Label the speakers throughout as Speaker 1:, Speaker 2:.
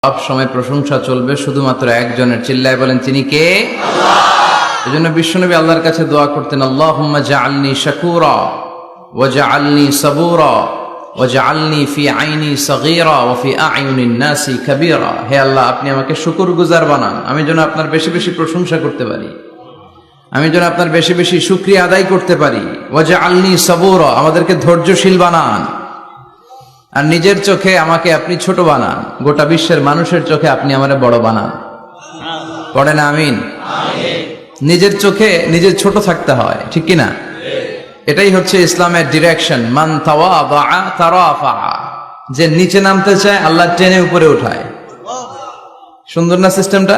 Speaker 1: সব সময় প্রশংসা চলবে শুধুমাত্র একজনের। চিল্লায় বলেন তিনি কে? আল্লাহ। এজন্য বিশ্বনবী আল্লাহর কাছে দোয়া করতেন, আল্লাহুম্মা জাআলনি শাকুরা ওয়া জাআলনি সাবুরা ওয়া জাআলনি ফি আইনি সগীরা ওয়া ফি আ'য়ুনিন নাসি কাবীরা। হে আল্লাহ, আপনি আমাকে শুকরগুজার বানান, আমি যেন আপনার বেশি বেশি প্রশংসা করতে পারি, আমি যেন আপনার বেশি বেশি শুকরিয়া আদায় করতে পারি। ওয়া জাআলনি সাবুরা, আমাদেরকে ধৈর্যশীল বানান। আর নিজের চোখে আমাকে আপনি ছোট বানান, গোটা বিশ্বের মানুষের চোখে আপনি আমারে বড় বানান। পড়েন আমিন। নিজের চোখে নিজের ছোট থাকতে হয়, ঠিক কিনা? এটাই হচ্ছে ইসলামের ডিরেকশন। মান তাওয়াদা তারাফা, যে নিচে নামতে চায় আল্লাহ টেনে উপরে উঠায়। সুন্দর না সিস্টেমটা?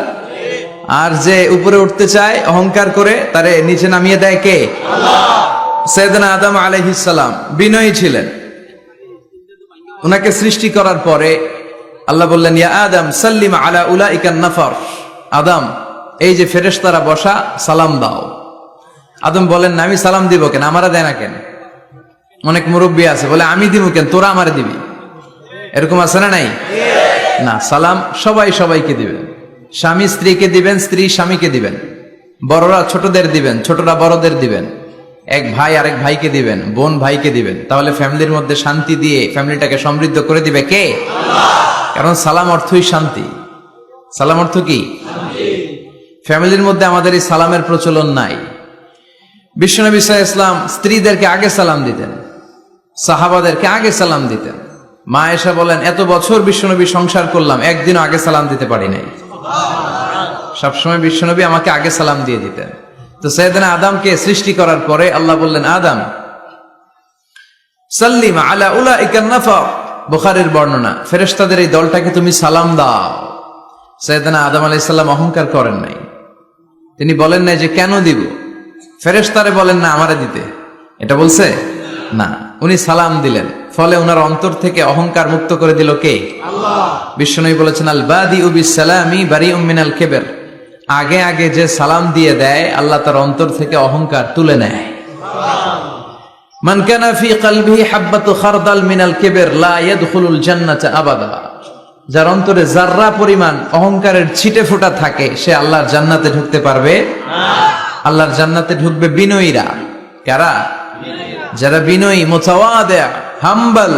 Speaker 1: আর যে উপরে উঠতে চায় অহংকার করে, তারে নিচে নামিয়ে দেয় কে? আল্লাহ। সাইয়েদনা আদম আলাইহিস সালাম বিনয়ী ছিলেন। উনাকে সৃষ্টি করার পরে আল্লাহ বললেন, ইয়া আদম সাল্লিম আলা উলাইকান নাফার। আদম, এই যে ফেরেশতারা বসা, সালাম দাও। আদম বলেন, না আমি সালাম দিব কেন, আমারা দেয় না কেন? অনেক মুরব্বী আছে বলে, আমি দিব কেন, তোরা আমারে দিবি। এরকম আছে না নাই? না, সালাম সবাই সবাইকে দিবেন। স্বামী স্ত্রীকে দিবেন, স্ত্রী স্বামীকে দিবেন, বড়রা ছোটদের দিবেন, ছোটরা বড়দের দিবেন, এক ভাই আরেক ভাইকে দিবেন, বোন ভাইকে দিবেন। তাহলে ফ্যামিলির মধ্যে শান্তি দিয়ে ফ্যামিলিটাকে সমৃদ্ধ করে দিবে কে? আল্লাহ। কারণ সালাম অর্থই শান্তি। সালাম অর্থ কি? ফ্যামিলির মধ্যে আমাদের এই সালামের প্রচলন নাই। বিশ্বনবী সাল্লাল্লাহু আলাইহি ওয়াসাল্লাম স্ত্রীদেরকে আগে সালাম দিতেন, সাহাবাদেরকে আগে সালাম দিতেন। মা আয়েশা বলেন, এত বছর বিশ্বনবী সংসার করলাম, একদিনও আগে সালাম দিতে পারি নাই। সবসময় বিশ্বনবী আমাকে আগে সালাম দিয়ে দিতেন। তো সাইয়েদনা আদমকে সৃষ্টি করার পরে আল্লাহ বললেন, আদম সাল্লিম আলা উলাইকান নাফার। বুখারীর বর্ণনা, ফেরেশতাদের এই দলটাকে তুমি সালাম দাও। সাইয়েদনা আদম আলাইহিস সালাম অহংকার করেন নাই। তিনি বলেন নাই যে কেন দিব, ফেরেশতারে বলেন না আমারে দিতে, এটা বলছে না। উনি সালাম দিলেন, ফলে ওনার অন্তর থেকে অহংকার মুক্ত করে দিল কে? আল্লাহ। বিশ্বনবী বলেছেন, আল বাদিউ বিস সালামি বারিউম মিনাল কিবর। আগে আগে যে সালাম দিয়ে দেয়, আল্লাহ তার অন্তর থেকে অহংকার তুলে নেয়। মান কানা ফি কলবিহি হাববাতু খারদাল মিনাল কিবর লা ইয়াদখুলুল জান্নাতা আবাদা। যার অন্তরে যাররা পরিমাণ অহংকারের ছিটে ফোঁটা থাকে, সে আল্লাহর জান্নাতে ঢুকতে পারবে না। আল্লাহর জান্নাতে ঢুকবে বিনয়ীরা। কারা? যারা বিনয়ী, মুতাওয়াদি, হাম্বল,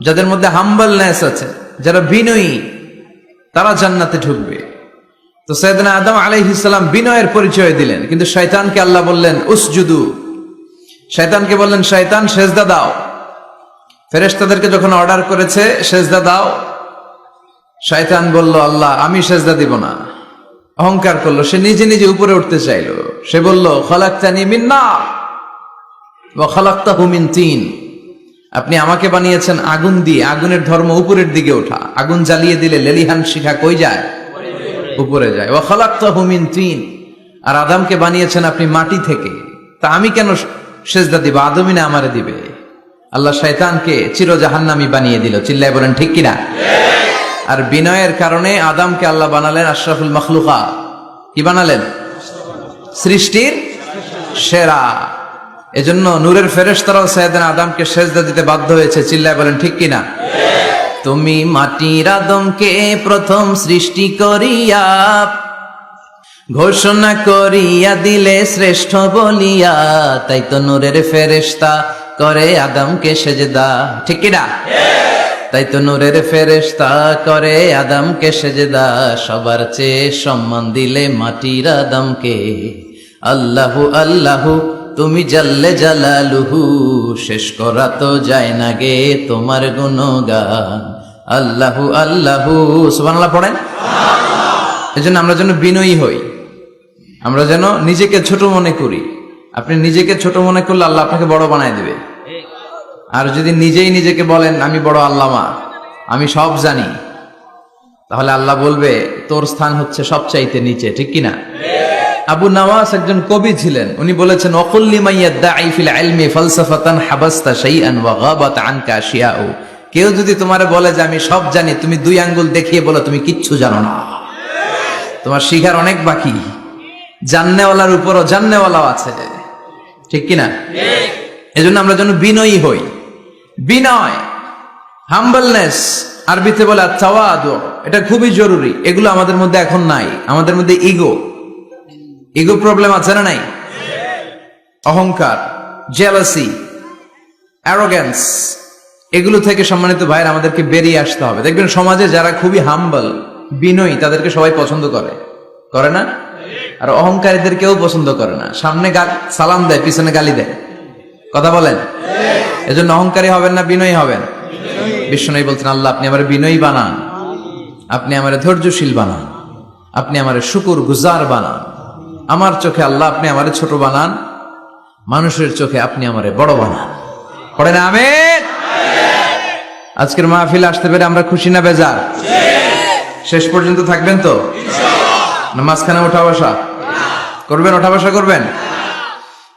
Speaker 1: যাদের মধ্যে হাম্বলনেস আছে, যারা বিনয়ী, তারা জান্নাতে ঢুকবে। তো সাইয়েদনা আদম আলাইহিস সালাম বিনয়ের পরিচয় দিলেন, কিন্তু শয়তানকে আল্লাহ বললেন উসজুদু। শয়তানকে বললেন, শয়তান সেজদা দাও। ফেরেশতাদেরকে যখন অর্ডার করেছে সেজদা দাও, শয়তান বলল, আল্লাহ আমি সেজদা দিব না। অহংকার করলো, সে নিজে নিজে উপরে উঠতে চাইলো। সে বলল, খালাকতানি মিন নার ওয়া খালাকতাহু মিন তিন। আপনি আমাকে বানিয়েছেন আগুন দিয়ে, আগুনের ধর্ম উপরের দিকে ওঠা। আগুন জ্বালিয়ে দিলে লেলিহান শিখা কই যায়? উপরে যায়। ওয়া খালাকতাহু মিন তিন। আর আদমকে বানিয়েছেন আপনি মাটি থেকে, তা আমি কেন সেজদা দিব? আদমই না আমারে দিবে। আল্লাহ শয়তানকে চির জাহান্নামী বানিয়ে দিল। চিল্লায় বলেন ঠিক কিনা? আর বিনয়ের কারণে আদমকে আল্লাহ বানালেন আশরাফুল মাখলুকাত। কি বানালেন? সৃষ্টির সেরা। এজন্য নূরের ফেরেশতারাও সাইয়েদনা আদমকে সেজদা দিতে বাধ্য হয়েছে। চিল্লায় বলেন ঠিক কিনা? তুমি মাটির আদমকে প্রথম সৃষ্টি করিয়া ঘোষণা করিয়া দিলে শ্রেষ্ঠ বলিয়া, তাই তো নূরের ফেরেশতা করে আদমকে সেজদা। ঠিক কিনা? তাই তো নূরের ফেরেশতা করে আদমকে সেজদা। সবার চেয়ে সম্মান দিলে মাটির আদমকে। আল্লাহু আল্লাহু তুমি জাল্লে জালালুহু, শেষ করা তো যায় না গে তোমার গুণগান। আল্লাহু আল্লাহু, সুবহানাল্লাহ পড়েন। এজন্য আমরা যেন বিনয়ী হই, আমরা যেন নিজেকে ছোট মনে করি। আপনি নিজেকে ছোট মনে করলে আল্লাহ আপনাকে বড় বানায় দিবে। আর যদি নিজেই নিজেকে বলেন আমি বড় আল্লামা, আমি সব জানি, তাহলে আল্লাহ বলবে তোর স্থান হচ্ছে সবচাইতে নিচে। ঠিক কিনা? আবু নাওয়াস একজন কবি ছিলেন। উনি বলেছেন, ওয়াকুল লিমান ইয়াদঈ ফিল ইলমি ফালসাফাতান হাবাসতা শাইআন ওয়া গাবাত আনকা আশিয়াউ। কেউ যদি তোমারে বলে যে আমি সব জানি, তুমি দুই আঙ্গুল দেখিয়ে বলো তুমি কিচ্ছু জানো না, তোমার শিখার অনেক বাকি। জাননেওয়ালার উপরও জাননেওয়ালাও আছে। ঠিক কিনা? এজন্য আমরা যেন বিনয়ী হই। বিনয়, হাম্বলনেস আরবিতে বলে তাওয়াদু, এটা খুবই জরুরি। এগুলো আমাদের মধ্যে এখন নাই। আমাদের মধ্যে ইগো প্রবলেম আছে না নাই? অহংকার, জেলাসি, অ্যারোগ্যান্স, এগুলো থেকে সম্মানিত ভাইয়ের আমাদেরকে বেরিয়ে আসতে হবে। দেখবেন সমাজে যারা খুবই হাম্বল, বিনয়ী, তাদেরকে সবাই পছন্দ করে না? আর অহংকারীদের কেউ পছন্দ করে না। সামনে সালাম দেয়, পিছনে গালি দেয়। কথা বলেন? এজন্য অহংকারী হবেন না, বিনয়ী হবেন। বিশ্বনবী বলছেন, আল্লাহ আপনি আমার বিনয়ী বানান, আপনি আমার ধৈর্যশীল বানান, আপনি আমার শুকুর গুজার বানান। আমার চোখে আল্লাহ আপনি আমার ছোট বানান, মানুষের চোখে আপনি আমারে বড় বানান। পড়েন আমিন। আজকের মাহফিলে আসতে পেরে আমরা খুশি না বেজার? শেষ পর্যন্ত থাকবেন তো? না মাঝখানে ওঠা বসা করবেন? ওঠা বসা করবেন?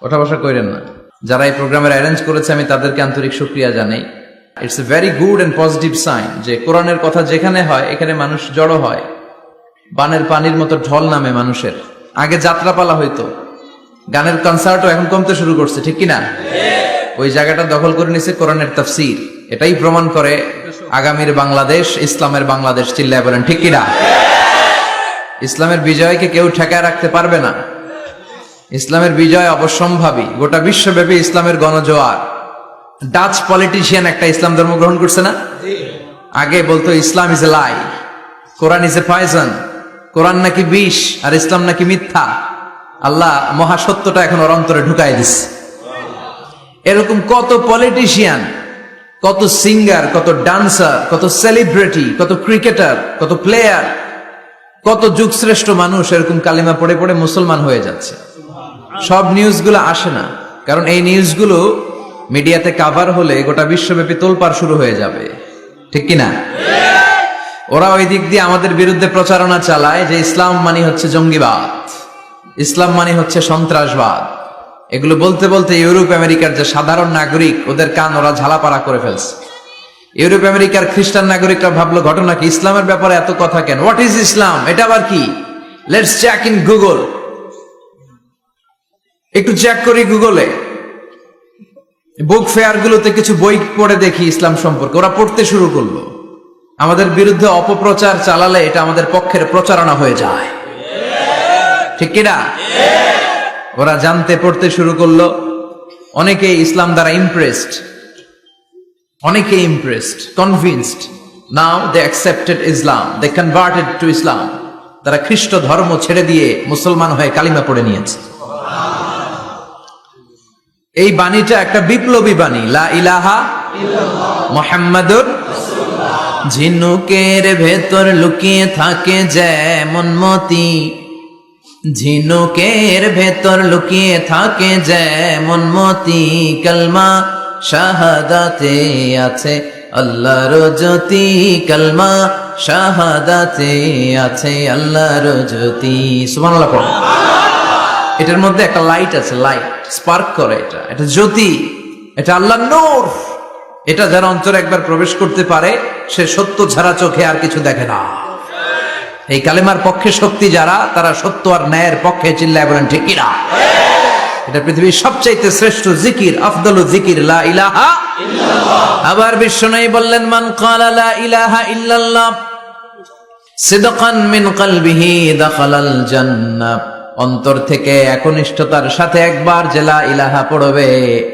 Speaker 1: ওঠা বসা করেন না। যারা এই প্রোগ্রামের অ্যারেঞ্জ করেছে আমি তাদেরকে আন্তরিক শুকরিয়া জানাই। It's a very good and positive sign যে কোরআনের কথা যেখানে হয় এখানে মানুষ জড়ো হয়, বানের পানির মতো ঢল নামে মানুষের। আগে যাত্রাপালা হইতো, গানের কনসার্টও এখন কমতে শুরু করছে, ঠিক কিনা? ওই জায়গাটা দখল করে নিছে কোরআনের তাফসীর। এটাই প্রমাণ করে আগামীর বাংলাদেশ ইসলামের বাংলাদেশ। চিল্লায় বলেন ঠিক কিনা? ইসলামের বিজয়কে কেউ ঠেকায় রাখতে পারবে না। ইসলামের বিজয় অবশ্যম্ভাবী। গোটা বিশ্বব্যাপী ইসলামের গণজোয়ার। ডাচ পলিটিশিয়ান একটা ইসলাম ধর্ম গ্রহণ করছে না? আগে বলতো Islam is a lie, Quran is a poison, Quran নাকি বিষ আর ইসলাম নাকি মিথ্যা। আল্লাহ মহাসত্যটা এখন ওর অন্তরে ঢুকাই দিস। এরকম কত পলিটিশিয়ান, কত সিঙ্গার, কত ডান্সার, কত সেলিব্রিটি, কত ক্রিকেটার, কত প্লেয়ার, কত যুগশ্রেষ্ঠ মানুষ এরকম কালিমা পড়ে পড়ে মুসলমান হয়ে যাচ্ছে। সব নিউজগুলো আসে না, কারণ এই নিউজগুলো মিডিয়াতে কাভার হলে গোটা বিশ্বব্যাপী তোলপাড় শুরু হয়ে যাবে, ঠিক কিনা? ওরা ওই দিক দিয়ে আমাদের বিরুদ্ধে প্রচারণা চালায় যে ইসলাম মানে হচ্ছে জঙ্গিবাদ, ইসলাম মানে হচ্ছে সন্ত্রাসবাদ। এগুলো বলতে বলতে ইউরোপ আমেরিকার যে সাধারণ নাগরিক, ওদের কান ওরা ঝালাপাড়া করে ফেলছে। ইউরোপ আমেরিকার খ্রিস্টান নাগরিকরা ভাবলো ঘটনা কি, ইসলামের ব্যাপারে এত কথা কেন? What is Islam? এটা আবার কি? Let's check in Google. একটু চেক করি গুগলে, বুক ফেয়ার গুলোতে কিছু বই পড়ে দেখি ইসলাম সম্পর্কে। ওরা পড়তে শুরু করলো। আমাদের বিরুদ্ধে অপপ্রচার চালালে এটা আমাদের পক্ষের প্রচারণা হয়ে যায়, ঠিক কিনা? ওরা জানতে পড়তে শুরু করলো। অনেকে ইসলাম দ্বারা ইমপ্রেসড, অনেকে impressed, convinced. Now they accepted Islam, they converted to Islam. তারা খ্রিস্ট ধর্ম ছেড়ে দিয়ে মুসলমান হয়ে কালিমা পড়ে নিয়েছে। এই বাণীটা একটা বিপ্লবী বাণী, লা ইলাহা মুহাম্মাদুর রাসূলুল্লাহ। ঝিনুকের ভেতর লুকিয়ে থাকে যেমন মতি, ঝিনুকের ভেতর লুকিয়ে থাকে যেমন মতি, কালমা শাহাদাতে আছে আল্লাহর জ্যোতি, কালমা শাহাদাতে আছে আল্লাহর জ্যোতি। সুবহানাল্লাহ পড়ো। এটার মধ্যে একটা লাইট আছে, লাইট স্পার্ক করে, এটা জ্যোতি, এটা আল্লাহর নূর। এটা যারা অন্তরে একবার প্রবেশ করতে পারে সে সত্য ছাড়া চোখে আর কিছু দেখে না। এই কালেমার পক্ষে শক্তি যারা, তারা সত্য আর ন্যায়ের পক্ষে। চিল্লায় বলেন ঠিক কিনা? এটা পৃথিবীর সবচাইতে শ্রেষ্ঠ জিকির, আফদালু জিকির লা ইলাহা ইল্লাল্লাহ। আবার বিশ্বনবী বললেন, মান ক্বালা লা ইলাহা ইল্লাল্লাহ সিদকান মিন কলবিহি দাখালাল জান্নাহ। অন্তর থেকে একনিষ্ঠতার সাথে একবার যে লা ইলাহা পড়বে,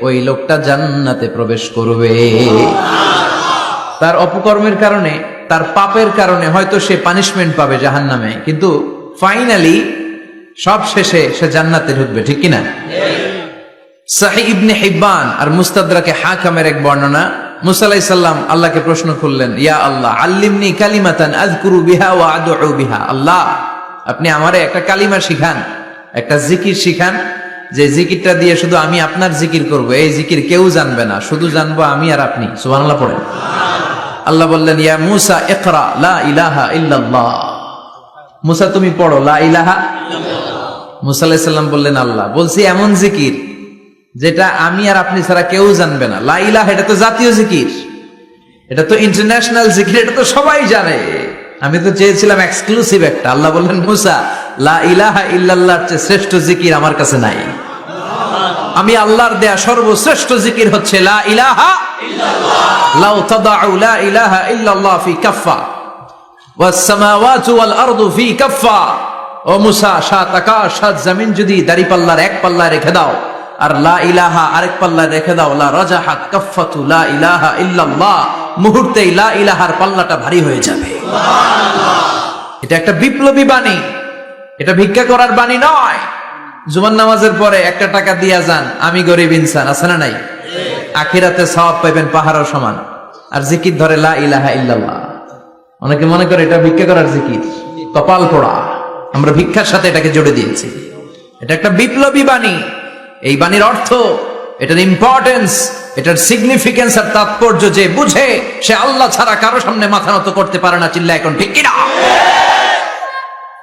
Speaker 1: ওই লোকটা জান্নাতে প্রবেশ করবে। তার অপকর্মের কারণে, তার পাপের কারণে হয়তো সে পানিশমেন্ট পাবে জাহান্নামে, কিন্তু ফাইনালি সব শেষে সে জান্নাতে ঢুকবে, ঠিক কিনা? সহিহ ইবনে হিব্বান আর মুস্তাদরাকে হাকিমের এক বর্ণনা, মুসা আলাইহিস সালাম আল্লাহকে প্রশ্ন করলেন, ইয়া আল্লাহ আল্লিমনি কালিমাতান আযকুরু বিহা ওয়া আদউ বিহা। আল্লাহ আপনি আমারে একটা কালিমা শিখান, একটা জিকির শিখান, যে জিকিরটা দিয়ে শুধু আমি আপনার জিকির করব। এই জিকির কেউ জানবে না, শুধু জানবো আমি আর আপনি। সুবহানাল্লাহ পড়েন। আল্লাহ বললেন, ইয়া মুসা ইকরা লা ইলাহা ইল্লাল্লাহ। মুসা তুমি পড়ো লা ইলাহা ইল্লাল্লাহ। মুসা আলাইহিস সালাম বললেন, আল্লাহ বলছি এমন জিকির যেটা আমি আর আপনি ছাড়া কেউ জানবে না। লা ইলাহা এটা তো জাতীয় জিকির, এটা তো ইন্টারন্যাশনাল জিকির, এটা তো সবাই জানে। আমি তো চেয়েছিলাম এক্সক্লুসিভ একটা। আল্লাহ বললেন, মুসা লা ইলাহা ইল্লাল্লাহর চেয়ে শ্রেষ্ঠ জিকির আমার কাছে নাই। আমি আল্লাহর দেয়া সর্বশ্রেষ্ঠ জিকির হচ্ছে লা ইলাহা লাউ তাদাউ লা ইলাহা ইল্লাল্লাহ ফি কাফা ওয়াস সামাওয়াতু ওয়াল আরদু ফি কাফা। ও মুসা, সাত আকাশ সাত জমিন যদি দাঁড়িপাল্লার এক পাল্লায় রেখে দাও আর লা ইলাহা আরেক পাল্লায় রেখে দাও, লা রাজাহাত কাফাতু লা ইলাহা ইল্লাল্লাহ, মুহূর্তেই লা ইলাহার পাল্লাটা ভারী হয়ে যাবে। এটা একটা বিপ্লবী বাণী, এটা ভিক্ষা করার বাণী নয়। জুমার নামাজের পরে একটা টাকা দিয়া যান, আমি গরিব ইনসান, আছে না নাই? আখিরাতে সওয়াব পাইবেন পাহাড়ের সমান। আর জিকির ধরে লা ইলাহা ইল্লাল্লাহ। অনেকে মনে করে এটা ভিক্ষা করার জিকির, কপাল পোড়া। আমরা ভিক্ষার সাথে এটাকে জুড়ে দিয়েছি। এটা একটা বিপ্লবী বাণী। এই বাণীর অর্থ, এটার ইম্পর্টেন্স, এটার সিগনিফিকেন্স আর তাৎপর্য যে বুঝে, সে আল্লাহ ছাড়া কারো সামনে মাথা নত করতে পারে না। চিল্লা এখন ঠিক কিনা?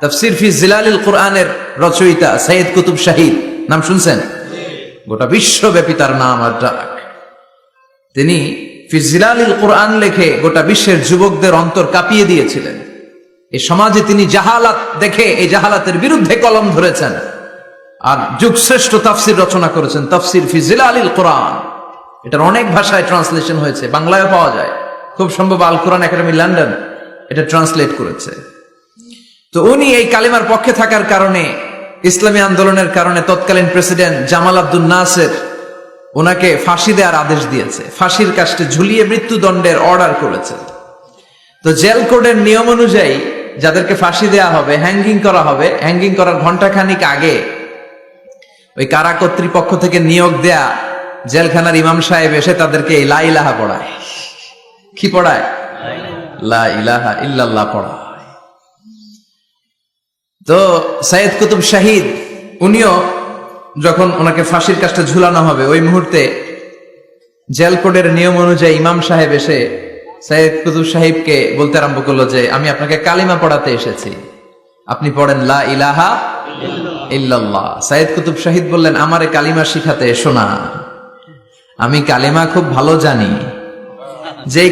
Speaker 1: তাফসীর ফি জিলালিল কুরআনের রচয়িতা সৈয়দ কুতুব শাহিদ, নাম শুনছেন? গোটা বিশ্বব্যাপী তার নাম আর ডাক। তিনি ফি জিলালিল কুরআন লেখে গোটা বিশ্বের যুবকদের অন্তর কাঁপিয়ে দিয়েছিলেন। এই সমাজে তিনি জাহালাত দেখে এই জাহালাতের বিরুদ্ধে কলম ধরেছেন আর যুগশ্রেষ্ঠ তাফসীর রচনা করেছেন, তাফসীর ফি জিলালিল কুরআন। এটার অনেক ভাষায় ট্রান্সলেশন হয়েছে, বাংলায় পাওয়া যায়। খুব সম্ভব আল কোরআন একাডেমি লন্ডন এটা ট্রান্সলেট করেছে। তো উনি এই কালিমার পক্ষে থাকার কারণে, ইসলামী আন্দোলনের কারণে তৎকালীন প্রেসিডেন্ট জামাল আব্দুল নাসের ওনাকে ফাঁসি দেওয়ার আদেশ দিয়েছে, ফাঁসির কাস্টে ঝুলিয়ে মৃত্যুদণ্ডের অর্ডার করেছে। তো জেল কোডের নিয়ম অনুযায়ী যাদেরকে ফাঁসি দেয়া হবে, হ্যাঙ্গিং করা হবে, হ্যাঙ্গিং করার ঘন্টাখানিক আগে ওই কারা কর্তৃপক্ষ থেকে নিয়োগ দেয়া জেলখানার ইমাম সাহেব এসে তাদেরকে লা ইলাহা পড়ায়। কি পড়ায়? লা ইলাহা ইল্লাল্লাহ পড়ায়। তো সৈয়দ কুতুব শাহিদ উনিও যখন ওনাকে ফাঁসির কাজটা ঝুলানো হবে, ওই মুহূর্তে জেল কোডের নিয়ম অনুযায়ী ইমাম সাহেব এসে সৈয়দ কুতুব সাহেবকে বলতে আরম্ভ করলো যে, আমি আপনাকে কালিমা পড়াতে এসেছি, আপনি পড়েন লা ইলাহা ইল্লাল্লাহ। সৈয়দ কুতুব শাহিদ বললেন, আমারে কালিমা শিখাতে এসো না, আমি কালিমা খুব ভালো জানি। যেই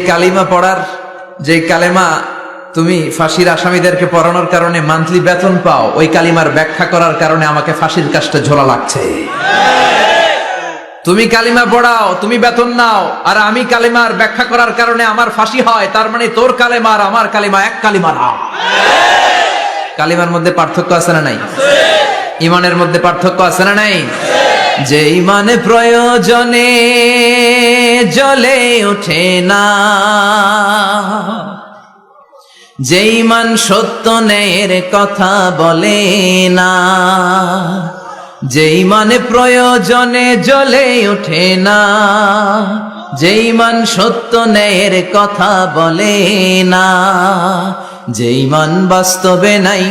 Speaker 1: কালিমা তুমি ফাঁসির আসামিদেরকে পড়ানোর কারণে মান্থলি বেতন পাও, ওই কালিমার ব্যাখ্যা করার কারণে আমাকে ফাঁসির কাজটা ঝোলা লাগছে। তুমি কালিমা পড়াও, তুমি বেতন নাও, আর আমি কালিমার ব্যাখ্যা করার কারণে আমার ফাঁসি হয়, তার মানে তোর কালিমা আর আমার কালিমা এক কালিমা না। কালিমার মধ্যে পার্থক্য আছে না নাই? ইমানের মধ্যে পার্থক্য আছে না নাই? যে ইমানে প্রয়োজনে জ্বলে ওঠে না, যে ইমান সত্য ন্যায়ের কথা বলে না, যে ইমানে প্রয়োজনে জ্বলে ওঠে না, যে ইমান সত্য ন্যায়ের কথা বলে না, যে ইমান বাস্তবে নাই,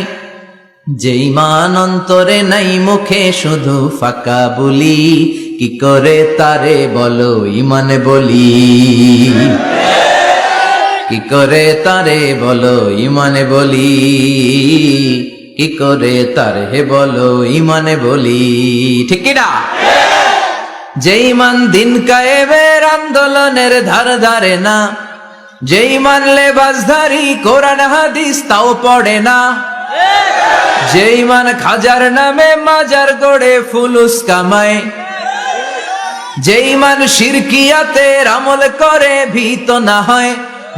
Speaker 1: যে ইমান অন্তরে নাই, মুখে শুধু ফাঁকা বলি, কি করে তারে বলো ইমানে বলি, কি করে তারে বলো ইমানে বলি, কি করে তারে বলো ইমানে বলি। ঠিক কি না? যে ইমান দিন কায়েমের আন্দোলনের ধার ধারে না, যে ইমান লেবাসধারী কোরআন হাদিস তাও পড়ে না, যে ইমান খাজার নামে মাজার গড়ে ফুলুস কামায়, যে ইমান শিরকিয়াতের আমল করে ভীত না হয়,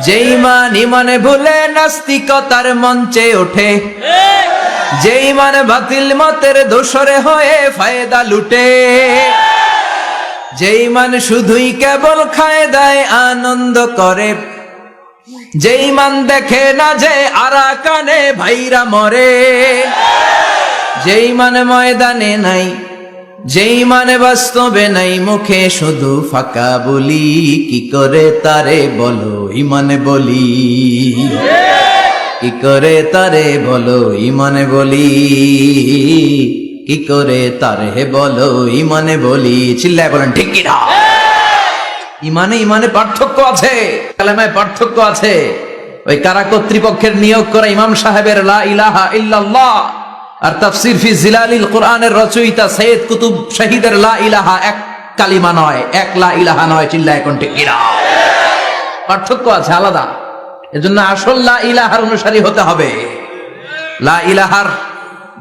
Speaker 1: যে ইমান ইমানে ভুলে নাস্তিকতার মঞ্চে ওঠে, যে ইমান বাতিল মতের দোসরে হয়ে ফায়দা লুটে, যে ইমান শুধুই কেবল খায় দায় আনন্দ করে, যে ইমান দেখে না যে আরাকানে ভাইরা মরে, যে ইমান ময়দানে নাই, যে ইমানে বাস্তবে নাই, মুখে শুধু ফাঁকা বলি, কি করে তারে বলো ইমানে বলি, কি করে তারে বলো ইমানে বলি, কি করে তারে বলো ইমানে বলি। চিল্লায় বলেন ঠিক কি না? ইমানে পার্থক্য আছে, কালেমায় পার্থক্য আছে। ওই কারা কর্তৃপক্ষের নিয়োগ করা ইমাম সাহেবের লা ইলাহা ইল্লাল্লাহ আর তাফসীর ফি জিলালিল কুরআনের রচয়িতা সৈয়দ কুতুব শাহিদের লা ইলাহা এক কালিমা নয়, এক লা ইলাহা নয়। চিল্লায় কোন ঠিক কিনা? পার্থক্য আছে, আলাদা। এজন্য আসল লা ইলাহার অনুসারী হতে হবে। লা ইলাহার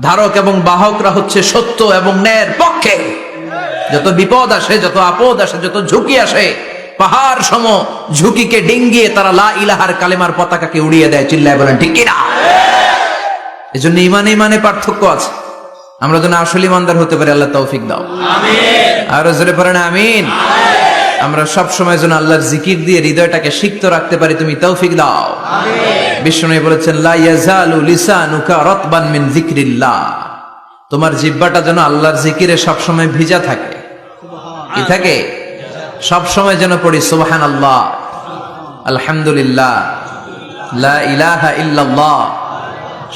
Speaker 1: ধারক এবং বাহকরা হচ্ছে সত্য এবং ন্যায়ের পক্ষে। যত বিপদ আসে, যত আপদ আসে, যত ঝুঁকি আসে, পাহাড় সম ঝুঁকিকে ডিঙ্গিয়ে তারা লা ইলাহার কালেমার পতাকাকে উড়িয়ে দেয়। চিল্লায় বলেন ঠিক কিনা? এজন্য ইমানে পার্থক্য আছে। আমরা যেন আসলে ইমানদার হতে পারি, আল্লাহ তৌফিক দাও। আমিন। আর জোরে পড়েন আমিন। আমরা সব সময় যেন আল্লাহর জিকির দিয়ে হৃদয়টাকে সিক্ত রাখতে পারি, তুমি তৌফিক দাও। আমিন। বিষ্ণু বলেছেন লা ইয়াজালু লিসানুকা রাতবান মিন যিকরিল্লাহ, তোমার জিহ্বাটা যেন আল্লাহর জিকিরে সব সময় ভিজা থাকে। কি থাকে? সব সময় যেন পড়ি সুবহানাল্লাহ, আলহামদুলিল্লাহ, লা ইলাহা ইল্লাল্লাহ।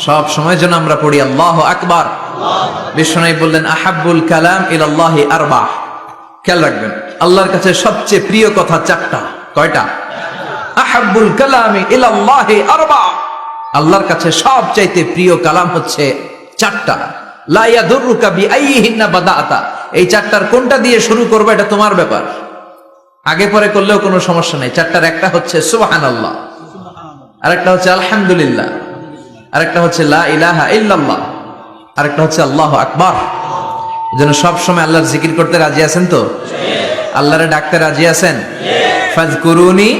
Speaker 1: সব সময় যেন আমরা পড়ি আল্লাহু আকবার। বিষ্ণু বললেন আহাব্বুল কালাম ইলাল্লাহি আরবা। খেয়াল রাখবেন, আল্লাহর কাছে সবচেয়ে প্রিয় কথা চারটা। কয়টা? আহাব্বুল কালামি ইলাল্লাহি আরবা। আল্লাহর কাছে সবচাইতে প্রিয় কালাম হচ্ছে চারটা। লা ইয়াদুররুকা বিআইয়িহিন্না বাদাআতা। এই চারটার কোনটা দিয়ে শুরু করবে এটা তোমার ব্যাপার, আগে পরে করলেও কোনো সমস্যা নেই। চারটার একটা হচ্ছে সুবহানাল্লাহ, আরেকটা হচ্ছে আলহামদুলিল্লাহ, আরেকটা হচ্ছে লা ইলাহা ইল্লাল্লাহ, আরেকটা হচ্ছে আল্লাহু আকবার। যেন সব সময় আল্লাহর জিকির করতে রাজি আছেন তো? আল্লাহরে ডাকতে রাজি আছেন? ফাযকুরুনি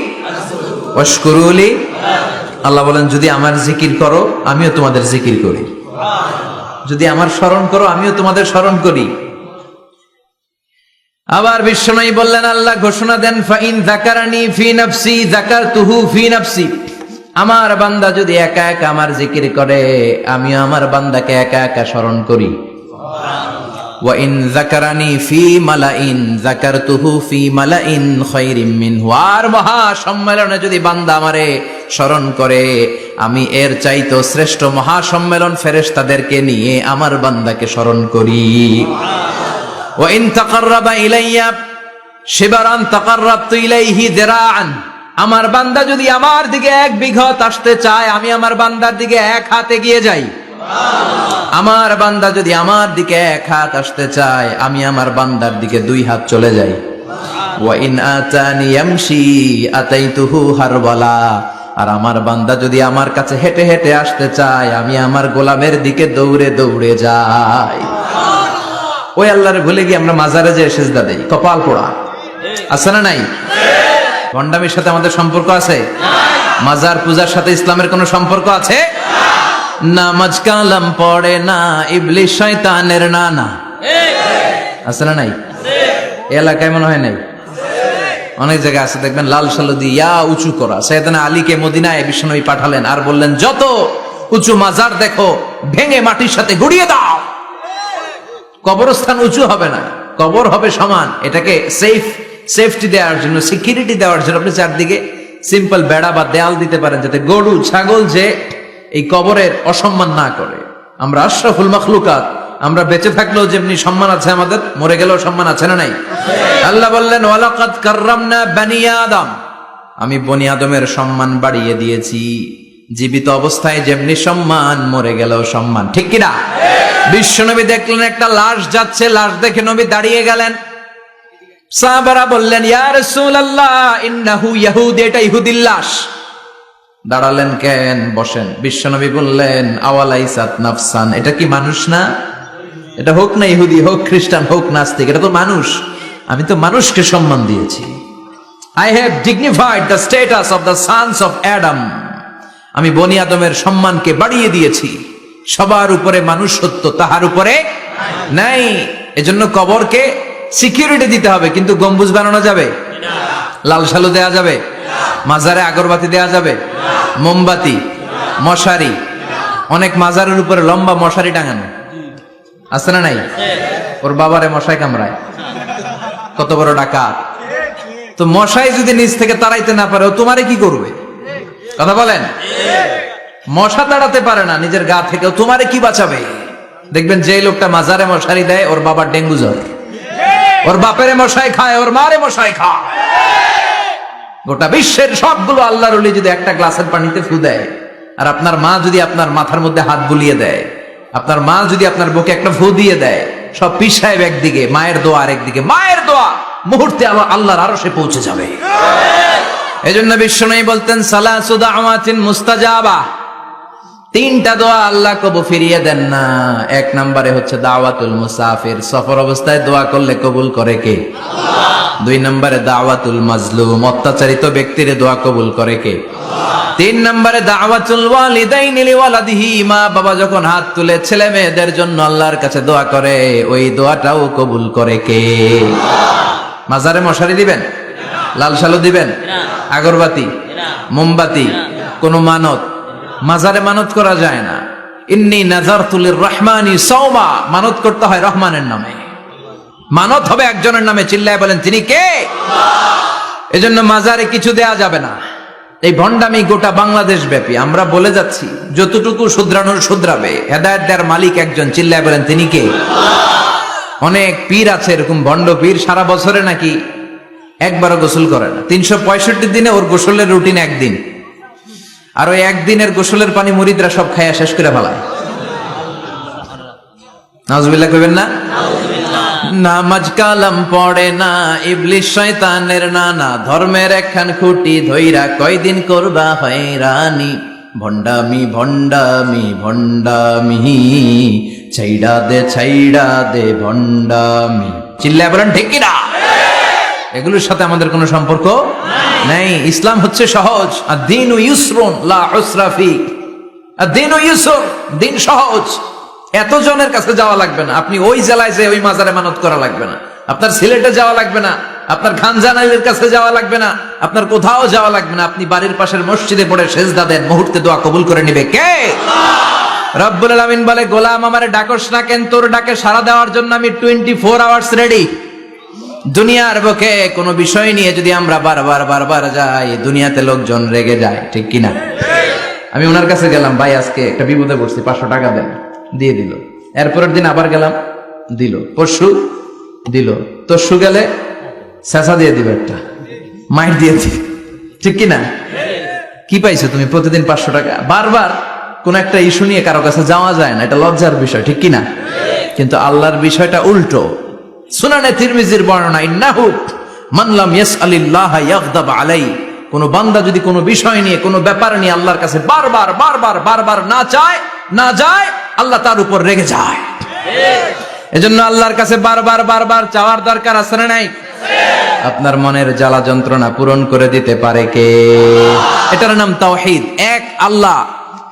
Speaker 1: ওয়াশকুরুলি। আল্লাহ বলেন যদি আমার জিকির করো আমিও তোমাদের জিকির করি, যদি আমার স্মরণ করো আমিও তোমাদের স্মরণ করি। আবার বিশ্বনবী বললেন, আল্লাহ ঘোষণা দেন ফাইন যাকারানি ফি নাফসি যাকারতুহু ফি নাফসি। আমার বান্দা যদি একা একা আমার জিকির করে আমিও আমার বান্দাকে একা একা স্মরণ করি। ওয়া ইন যাকারানি ফি মালাইন যাকারতুহু ফি মালাইন খায়রিম মিনহু। আর মহা সম্মেলনে যদি বান্দা আমারে স্মরণ করে আমি এর চাইতে শ্রেষ্ঠ মহা সম্মেলন ফেরেশতাদেরকে নিয়ে আমার বান্দাকে স্মরণ করি। ওয়া ইন তাকাররাবা ইলাইয়া শিবরান তাকাররাবতু ইলাইহি যিরাআন। আমার বান্দা যদি আমার দিকে এক বিঘত আসতে চায় আমি আমার বান্দার দিকে এক হাতে এগিয়ে যাই। আমার বান্দা যদি আমার দিকে এক হাত আসতে চায় আমি আমার বান্দার দিকে দুই হাত চলে যাই। ওয়া ইন আতানি ইয়ামশি আতাইতুহু হারওয়ালা। আর আমার বান্দা যদি আমার কাছে হেঁটে হেঁটে আসতে চায় আমি আমার গোলামের দিকে দৌড়ে দৌড়ে যাই। ওই আল্লাহরে ভুলে গিয়ে আমরা মাজারে যে সেজদা দেই, কপাল পোড়া। আছে না নাই? ভণ্ডামির সাথে আমাদের সম্পর্ক আছে? মাজার পূজার সাথে ইসলামের কোনো সম্পর্ক আছে? নামাজ কালাম পড়ে না ইবলিস শয়তানের নানা। আছে না নাই? এলাকায় মনে হয় নাই, অনেক জায়গায় আছে দেখবেন লাল সালু দিয়া উঁচু করা। সাইয়েদনা আলীকে মদিনায় বিশ্বনবী পাঠালেন আর বললেন যত উঁচু মাজার দেখো ভেঙে মাটির সাথে গুড়িয়ে দাও। কবরস্থান উঁচু হবে না, কবর হবে সমান। এটাকে সেফটি দেওয়ার জন্য, সিকিউরিটি দেওয়ার জন্য আপনি চারদিকে সিম্পল বেড়া বা দেয়াল দিতে পারেন যাতে গরু ছাগল যে এই কবরের অসম্মান না করে। আমরা আশরাফুল মাখলুকাত, আমরা বেঁচে থাকলেও যেমনি সম্মান আছে আমাদের, মরে গেলেও সম্মান আছে না নাই? আল্লাহ বললেন ওয়ালাকাদ কাররামনা বানি আদম। আমি বনি আদমের সম্মান বাড়িয়ে দিয়েছি। জীবিত অবস্থায় যেমনি সম্মান, মরে গেলেও সম্মান। ঠিক কিনা? বিশ্বনবী দেখলেন একটা লাশ যাচ্ছে, লাশ দেখে নবী দাঁড়িয়ে গেলেন। সাহাবারা বললেন ইয়া রাসূলুল্লাহ ইন্নাহু ইহুদি, এটা ইহুদির লাশ। দাঁড়ালেন কেন? বসেন। বিশ্বনবী বললেন আওয়ালাইসাত নাফসান, এটা কি মানুষ না? এটা হোক না ইহুদি, হোক খ্রিস্টান, হোক নাস্তিক, এটা তো মানুষ। আমি তো মানুষকে সম্মান দিয়েছি। I have dignified the status of the sons of Adam. আমি বনি আদমের সম্মানকে বাড়িয়ে দিয়েছি। সবার উপরে মানুষ সত্য, তাহার উপরে নাই। এজন্য কবরকে সিকিউরিটি দিতে হবে, কিন্তু গম্বুজ বানানো যাবে না, লাল সালু দেয়া যাবে না, মাজারে আগরবাতি দেয়া যাবে না, মোমবাতি, মশারি। অনেক মাজারের উপরে লম্বা মশারি টাঙানো আছে না নাই? ওর বাবারে মশাই কামড়ায়, কত বড় ডাকাত। তো মশাই যদি নিচ থেকে তাড়াইতে না পারে ও তোমারে কি করবে? কথা বলেন। মশা তাড়াতে পারে না নিজের গা থেকে, তোমারে কি বাঁচাবে? দেখবেন যে লোকটা মাজারে মশারি দেয় ওর বাবার ডেঙ্গু জ্বর, ওর বাপেরে মশাই খায়, ওর মারে মশাই খায়। গোটা বিশ্বের সবগুলো আল্লাহর ওলি যদি একটা গ্লাসের পানিতে ফু দেয়, আর আপনার মা যদি আপনার মাথার মধ্যে হাত বুলিয়ে দেয়, আপনার মা যদি আপনার বুকে একটা ফু দিয়ে দেয়, সব পীর সাহেব একদিকে, মায়ের দোয়া আরেকদিকে। মায়ের দোয়া মুহূর্তে আল্লাহর আরশে পৌঁছে যাবে। এজন্য বিশ্বনবী বলতেন সালাসু দাওয়াতিন মুস্তাজাবা, তিনটা দোয়া আল্লাহ কবুল ফিরিয়ে দেন না। এক নম্বরে হচ্ছে দাওয়াতুল মুসাফির, সফর অবস্থায় দোয়া করলে কবুল করে কে? আল্লাহ। 2 নম্বরে দাওয়াতুল মাজলুম, অত্যাচারিত ব্যক্তির দোয়া কবুল করে কে? 3 নম্বরে দাওয়াতুল ওয়ালিদাইনি লিওয়ালাদিহি, মা বাবা যখন হাত তুলে ছেলে মেয়েদের জন্য আল্লাহর কাছে দোয়া করে, ওই দোয়াটাও কবুল করে কে? মাজারে মশারি দিবেন, লাল শালু দিবেন, আগরবাতি, মোমবাতি, কোন মানত? মাজারে মানত করা যায় না। ইন্নী নাযারতু লিররহমানি সাওমা, মানত করতে হয় রহমানের নামে, মানত হবে একজনের নামে। চিল্লায় বলেন তিনি কে? এজন্য মাজারে কিছু দেয়া যাবে না। এই ভণ্ডামি গোটা বাংলাদেশ ব্যাপী, আমরা বলে যাচ্ছি যতটুকু শুধরানোর শুধরাবে। হেদায়েত দেওয়ার মালিক একজন, চিল্লায় বলেন তিনি কে? অনেক পীর আছে এরকম ভণ্ড পীর, সারা বছরে নাকি একবারও গোসল করে না, 365 দিনে ওর গোসলের রুটিন একদিন, আর ওই একদিনের গোসলের পানি মুরিদরা সব খাইয়া শেষ করে ফেলায়। নাউজুবিল্লাহ কইবেন না? নামাজ কালাম পড়ে না, ইবলিশ শয়তানের নানা, ধর্মের একখান খুঁটি ধইরা কয়দিন করবা হয়রানি। ভণ্ডামি ভণ্ডামি ভণ্ডামি, ছাইড়া দে ভণ্ডামি। চিল্লায় বলেন ঠিক কিনা? এগুলোর সাথে আমাদের কোনো সম্পর্ক নেই। ইসলাম হচ্ছে সহজ, আদ-দীনু ইউসরুন লা উসরা ফি, আদ-দীনু ইউসর, দিন সহজ। এত জনের কাছে যাওয়া লাগবে না, আপনি ওই জেলায় যে ওই মাজারে মানত করা লাগবে না, আপনার সিলেটে যাওয়া লাগবে না, আপনার খানজানাইলের কাছে যাওয়া লাগবে না, আপনার কোথাও যাওয়া লাগবে না। আপনি বাড়ির পাশের মসজিদে পড়ে সেজদা দেন, মুহূর্তে দোয়া কবুল করে নিবে কে? রব্বুল আলামিন বলে, গোলাম আমারে ডাকস না কেন? তোর ডাকে সাড়া দেওয়ার জন্য আমি 24 আওয়ার্স রেডি। দুনিয়ার বুকে কোনো বিষয় নিয়ে যদি আমরা বারবার যাই, দুনিয়াতে লোকজন রেগে যায়, ঠিক কিনা? আমি ওনার কাছে গেলাম, ভাই আজকে একটা বিপদে পড়ছি, 500 টাকা দেন, দিয়ে দিল। এরপরের দিন আবার গেলাম, দিল। পরশু দিল, তরশু গেলে শেষা দিয়ে দিবে, একটা মাইট দিয়ে দিবে, ঠিক কিনা? কি পাইছো তুমি? প্রতিদিন 500 টাকা। বারবার কোন একটা ইস্যু নিয়ে কারো কাছে যাওয়া যায় না, এটা লজ্জার বিষয়, ঠিক কিনা? কিন্তু আল্লাহর বিষয়টা উল্টো। সুনানে তিরমিজির বর্ণনা, ইন্নাহু মান লাম ইয়াসআলিল্লাহ ইয়াগদাব আলাইহি, কোন বান্দা যদি কোনো বিষয় নিয়ে, কোনো ব্যাপার নিয়ে আল্লাহর কাছে বারবার না চায়, না যায়, আল্লাহ তার উপর রেগে যায়। এজন্য আল্লাহর কাছে বারবার চাওয়ার দরকার আছে না নাই? আপনার মনের জ্বালা যন্ত্রণা পূরণ করে দিতে পারে কে? এটার নাম তাওহীদ, এক আল্লাহ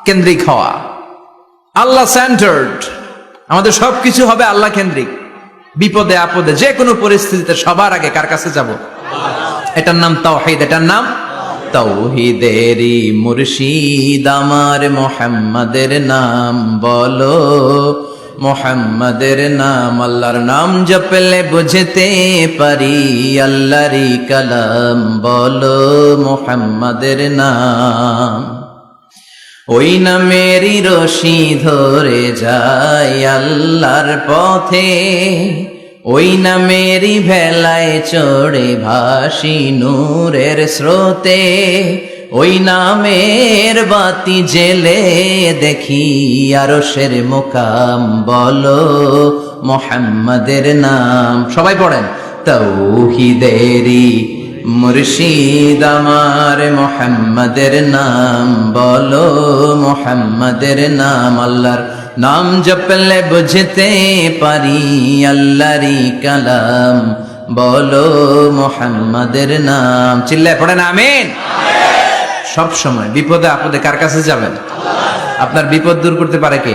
Speaker 1: কেন্দ্রিক হওয়া, আল্লাহ সেন্টার্ড। আমাদের সবকিছু হবে আল্লাহ কেন্দ্রিক। বিপদে আপদে যে কোনো পরিস্থিতিতে সবার আগে কার কাছে যাব? এটার নাম তাওহীদ, এটার নাম তাওহীদেরই মুর্শিদ আমার মুহাম্মাদের নাম বলো, মুহাম্মাদের নাম। আল্লাহর নাম জপলে বুঝতে পারি, আল্লাহরই কালাম বলো, মুহাম্মাদের নাম। ওই নামেরই রশি ধরে যায় আল্লাহর পথে, ওই নামেরই ভেলায় চড়ে ভাসি নূরের স্রোতে, ওই নামের বাতি জেলে দেখি আরশের মুকাম বলো, মুহাম্মাদের নাম। সবাই পড়েন, তাওহীদেরই মুর্শিদ আমার মুহাম্মাদের নাম বলো, মুহাম্মাদের নাম। আল্লাহর নাম জপলে বুঝতে পারি, আল্লাহরই কালাম বলো, মুহাম্মাদের নাম। চিল্লায় পড়েন আমিন। সব সময় বিপদে আপদে কার কাছে যাবেন? আপনার বিপদ দূর করতে পারে কে?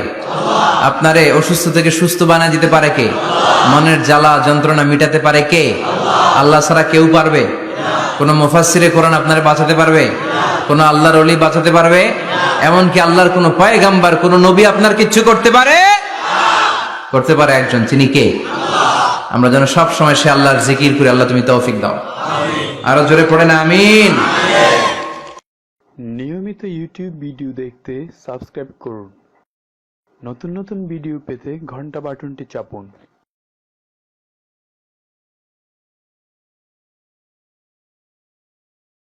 Speaker 1: আপনারে অসুস্থ থেকে সুস্থ বানায় দিতে পারে কে? মনের জ্বালা যন্ত্রণা মিটাতে পারে কে? আল্লাহ ছাড়া কেউ পারবে? কোন মুফাসসিরে কোরআন আপনারে বাঁচাতে পারবে? কোন আল্লাহর ওলি বাঁচাতে পারবে? এমনকি আল্লাহর কোন পয়গাম্বার, কোন নবী আপনার কিচ্ছু করতে পারে? করতে পারে একজন, তিনি কে? আমরা যেন সব সময় সে আল্লাহর জিকির করি। আল্লাহ তুমি তৌফিক দাও। আরো জোরে পড়েন আমিন।
Speaker 2: নিয়মিত ইউটিউব ভিডিও দেখতে সাবস্ক্রাইব করুন। নতুন ভিডিও পেতে ঘন্টা বাটনটি চাপুন।